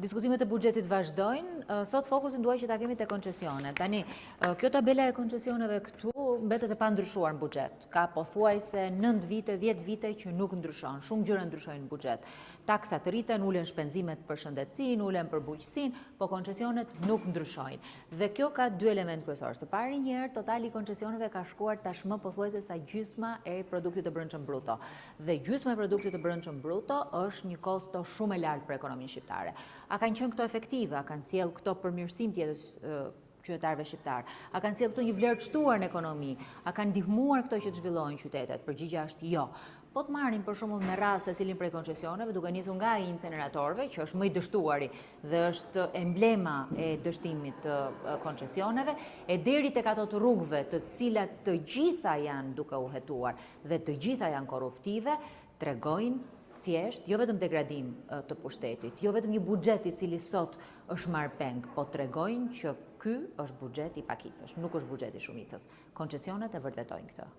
Diskutimet e buxhetit vazhdojnë, sot fokusin duaj që ta kemi te koncesionet. Tani, kjo tabela e koncesioneve këtu mbetet e pandryshuar në buxhet. Ka pothuajse 9 vite, 10 vite që nuk ndryshon. Shumë gjëra ndryshojnë në buxhet. Taksat rriten, ulen shpenzimet për shëndetësinë, ulen për bujqësinë, po koncesionet nuk ndryshojnë. Dhe kjo ka dy elementë kryesorë. Së pari njëherë totali i koncesioneve ka shkuar tashmë pothuajse sa gjysma e produktit të brendshëm bruto. Dhe gjysma e produktit të brendshëm bruto është një kosto shumë e lartë për ekonominë shqiptare. A kanë qenë këto efektive, a kanë sjell këto përmirësim të jetës qytetarëve shqiptar, a kanë sjell këto një vlerë të shtuar në ekonomi, a kanë ndihmuar këto që të zhvillojnë qytetet? Përgjigjja është jo. Po të marrim për shembull me radhë secilin prej koncesioneve, duke nisur nga ai inceneratorëve, që është më i dështuari dhe është emblema e dështimit të koncesioneve, e deri tek ato të rrugëve, të cilat të gjitha janë duke u hetuar dhe të gjitha janë korruptive, tregojnë thjesht, jo vetëm degradim të pushtetit, jo vetëm një buxhet i cili sot është marrë peng, po tregojnë që ky është buxhet i pakicësh, nuk është buxhet i shumicës. Koncesionet e vërtetojnë këtë.